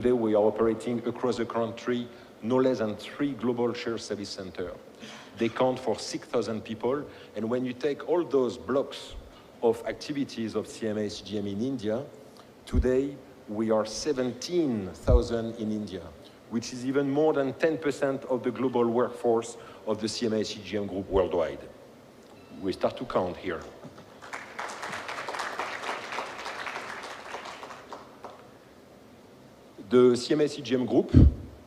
Today we are operating across the country no less than 3 global shared service centers. They count for 6,000 people, and when you take all those blocks of activities of CMA CGM in India, today we are 17,000 in India, which is even more than 10% of the global workforce of the CMA CGM group worldwide. We start to count here. The CMA CGM group,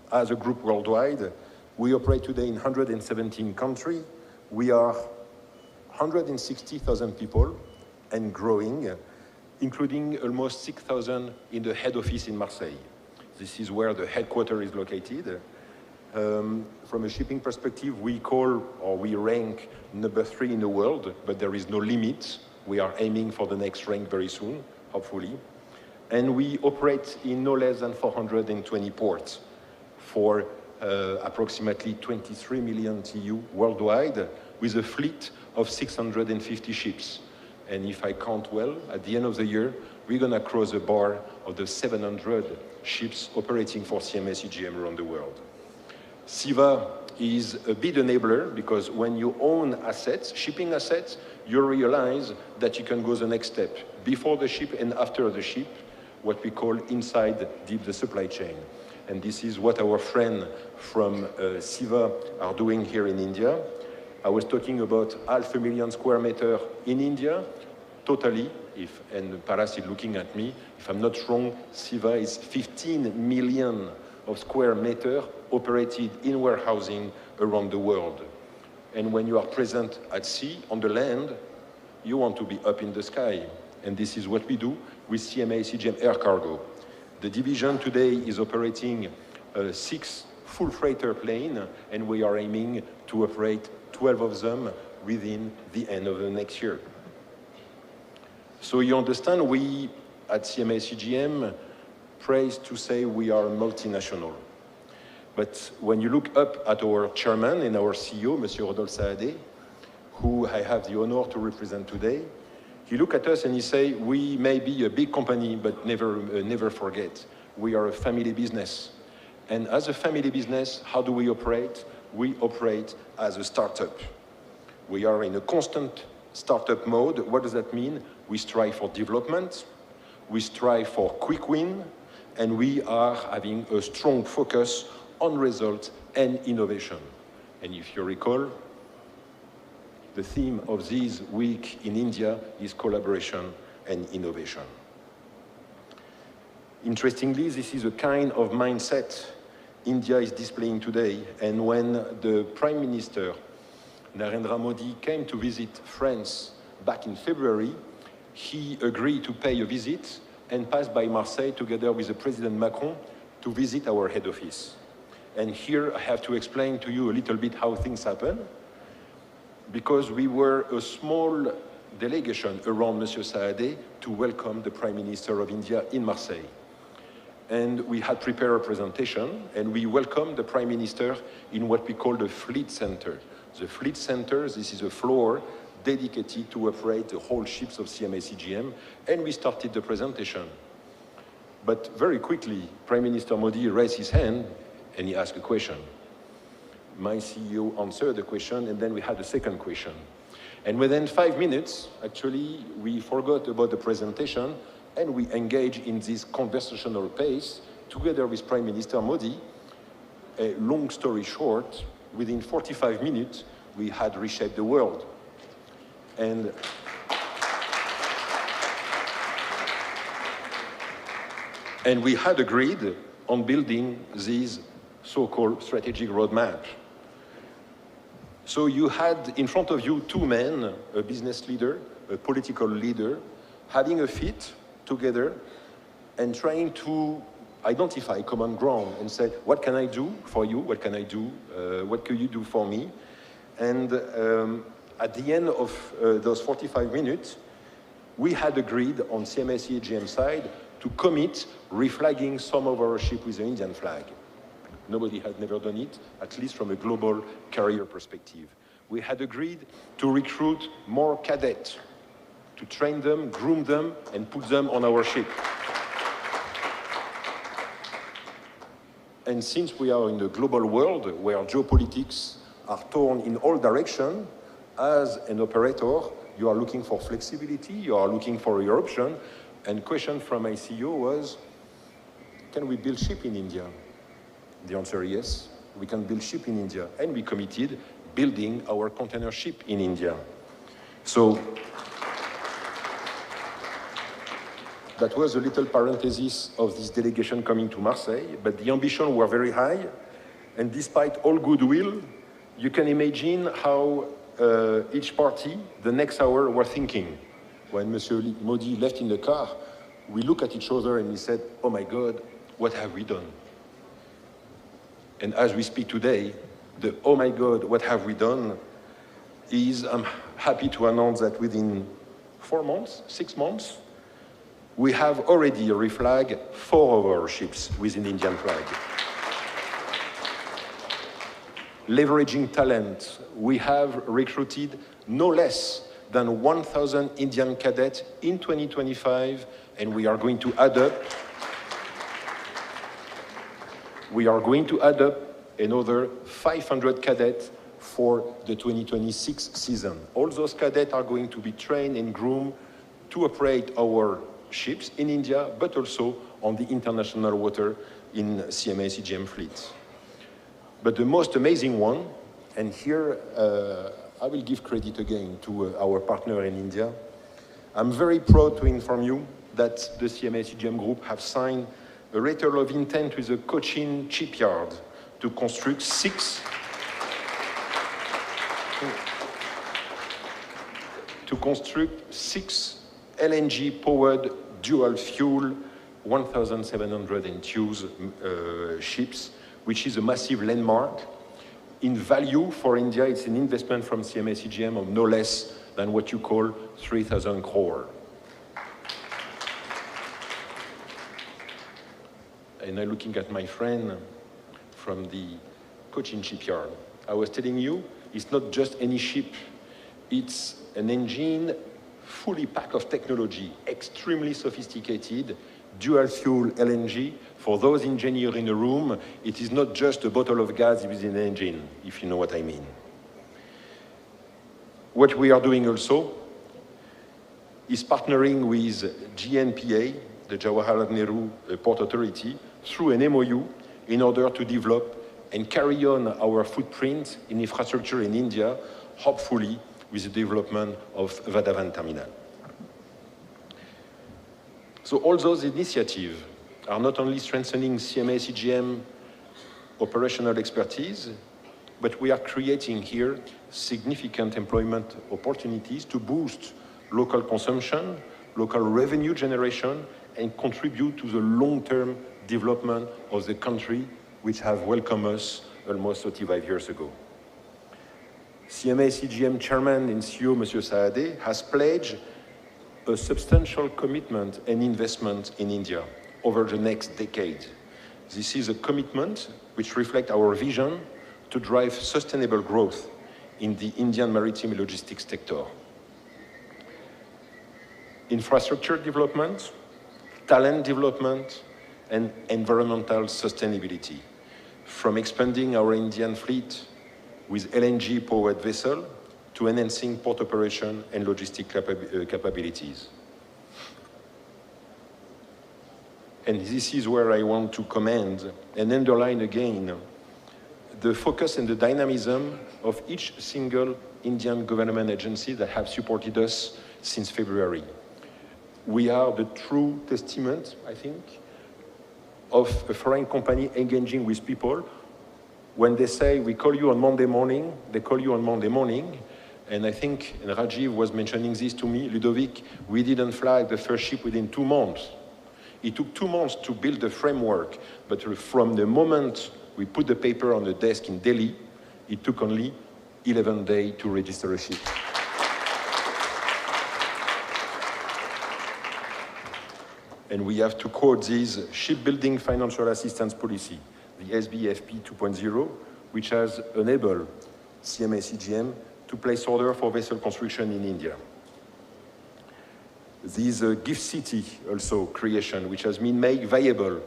as a group worldwide, we operate today in 117 countries. We are 160,000 people and growing, including almost 6,000 in the head office in Marseille. This is where the headquarters is located. From a shipping perspective, we rank number 3 in the world, but there is no limit. We are aiming for the next rank very soon, hopefully. And we operate in no less than 420 ports for approximately 23 million TEU worldwide, with a fleet of 650 ships. And if I count well, at the end of the year, we're going to cross the bar of the 700 ships operating for CMA CGM around the world. CEVA is a big enabler, because when you own assets, shipping assets, you realize that you can go the next step, before the ship and after the ship, what we call inside the supply chain. And this is what our friends from CEVA are doing here in India. I was talking about 500,000 square meters in India, totally, and Paras is looking at me, if I'm not wrong, CEVA is 15 million of square meters operated in warehousing around the world. And when you are present at sea, on the land, you want to be up in the sky. And this is what we do with CMA CGM Air Cargo. The division today is operating 6 full freighter planes, and we are aiming to operate 12 of them within the end of the next year. So you understand, we at CMA CGM praise to say we are multinational. But when you look up at our chairman and our CEO, Monsieur Rodolphe Saadé, who I have the honor to represent today, he look at us and he say, we may be a big company, but never forget, we are a family business. And as a family business, how do we operate? We operate as a startup. We are in a constant startup mode. What does that mean? We strive for development, we strive for quick win, and we are having a strong focus on results and innovation. And if you recall, the theme of this week in India is collaboration and innovation. Interestingly, this is a kind of mindset India is displaying today. And when the Prime Minister, Narendra Modi, came to visit France back in February, he agreed to pay a visit and pass by Marseille together with the President Macron to visit our head office. And here I have to explain to you a little bit how things happen, because we were a small delegation around Monsieur Saadé to welcome the Prime Minister of India in Marseille. And we had prepared a presentation, and we welcomed the Prime Minister in what we call the Fleet Center. The Fleet Center, this is a floor dedicated to operate the whole ships of CMA CGM, and we started the presentation. But very quickly, Prime Minister Modi raised his hand, and he asked a question. My CEO answered the question, and then we had a second question. And within 5 minutes, actually, we forgot about the presentation, and we engaged in this conversational pace together with Prime Minister Modi. A long story short, within 45 minutes, we had reshaped the world. And we had agreed on building this so-called strategic roadmap. So you had in front of you 2 men, a business leader, a political leader, having a fit together and trying to identify common ground and say, what can I do for you? What can I do? What can you do for me? And at the end of those 45 minutes, we had agreed on CMA CGM side to commit reflagging some of our ships with the Indian flag. Nobody had never done it, at least from a global carrier perspective. We had agreed to recruit more cadets, to train them, groom them, and put them on our ship. And since we are in a global world where geopolitics are torn in all directions, as an operator, you are looking for flexibility, you are looking for your option. And question from my CEO was, can we build ship in India? The answer is yes, we can build ship in India. And we committed building our container ship in India. So that was a little parenthesis of this delegation coming to Marseille, but the ambition were very high. And despite all goodwill, you can imagine how each party, the next hour, were thinking. When Monsieur Modi left in the car, we looked at each other and he said, oh my God, what have we done? And as we speak today, the oh my God, what have we done is, I'm happy to announce that within 4 months, 6 months, we have already reflagged 4 of our ships with an Indian flag. Leveraging talent, we have recruited no less than 1,000 Indian cadets in 2025, and we are going to add up. We are going to add up another 500 cadets for the 2026 season. All those cadets are going to be trained and groomed to operate our ships in India, but also on the international water in CMA CGM fleets. But the most amazing one, and here I will give credit again to our partner in India. I'm very proud to inform you that the CMA CGM group have signed a letter of intent with the Cochin shipyard to construct 6 LNG-powered dual-fuel 1,702 ships, which is a massive landmark. In value for India, it's an investment from CMA CGM of no less than what you call 3,000 crore. And I'm looking at my friend from the Cochin shipyard. I was telling you, it's not just any ship. It's an engine fully packed of technology, extremely sophisticated, dual-fuel LNG. For those engineers in the room, it is not just a bottle of gas with an engine, if you know what I mean. What we are doing also is partnering with GNPA, the Jawaharlal Nehru Port Authority, through an MOU in order to develop and carry on our footprint in infrastructure in India, hopefully with the development of Vadavan terminal. So all those initiatives are not only strengthening CMA CGM operational expertise, but we are creating here significant employment opportunities to boost local consumption, local revenue generation, and contribute to the long-term development of the country which have welcomed us almost 35 years ago. CMA CGM Chairman and CEO, Monsieur Saadeh, has pledged a substantial commitment and investment in India over the next decade. This is a commitment which reflects our vision to drive sustainable growth in the Indian maritime logistics sector. Infrastructure development, talent development, and environmental sustainability, from expanding our Indian fleet with LNG-powered vessels to enhancing port operation and logistic capabilities. And this is where I want to commend and underline again the focus and the dynamism of each single Indian government agency that have supported us since February. We are the true testament, I think, of a foreign company engaging with people. When they say, we call you on Monday morning, they call you on Monday morning. And I think, and Rajiv was mentioning this to me, Ludovic, we didn't flag the first ship within 2 months. It took 2 months to build the framework, but from the moment we put the paper on the desk in Delhi, it took only 11 days to register a ship. And we have to quote this shipbuilding financial assistance policy, the SBFP 2.0, which has enabled CMA CGM to place order for vessel construction in India. This gift city also creation, which has been made viable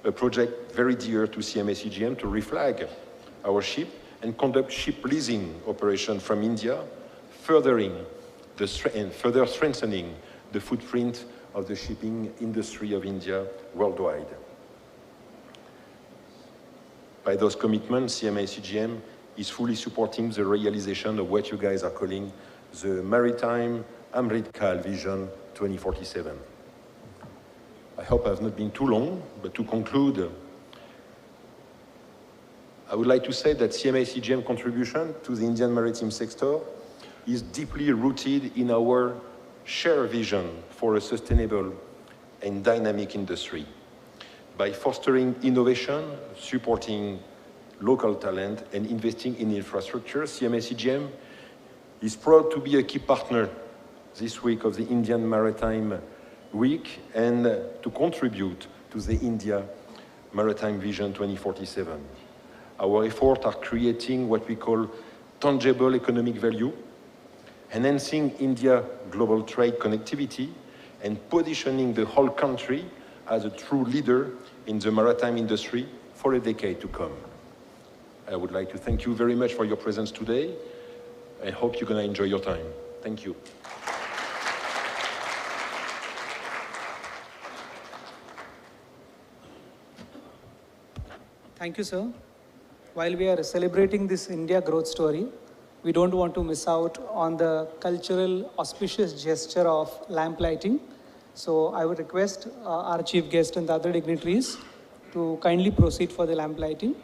a project very dear to CMA CGM to reflag our ship and conduct ship leasing operation from India, further strengthening the footprint of the shipping industry of India worldwide. By those commitments, CMA CGM is fully supporting the realization of what you guys are calling the Maritime Amritkal Vision 2047. I hope I've not been too long, but to conclude, I would like to say that CMA CGM contribution to the Indian maritime sector is deeply rooted in our shared vision for a sustainable and dynamic industry. By fostering innovation, supporting local talent, and investing in infrastructure, CMA CGM is proud to be a key partner this week of the Indian Maritime Week and to contribute to the India Maritime Vision 2047. Our efforts are creating what we call tangible economic value, enhancing India global trade connectivity, and positioning the whole country as a true leader in the maritime industry for a decade to come. I would like to thank you very much for your presence today. I hope you're going to enjoy your time. Thank you. Thank you, sir. While we are celebrating this India growth story, we don't want to miss out on the cultural auspicious gesture of lamp lighting. So I would request our chief guest and the other dignitaries to kindly proceed for the lamp lighting.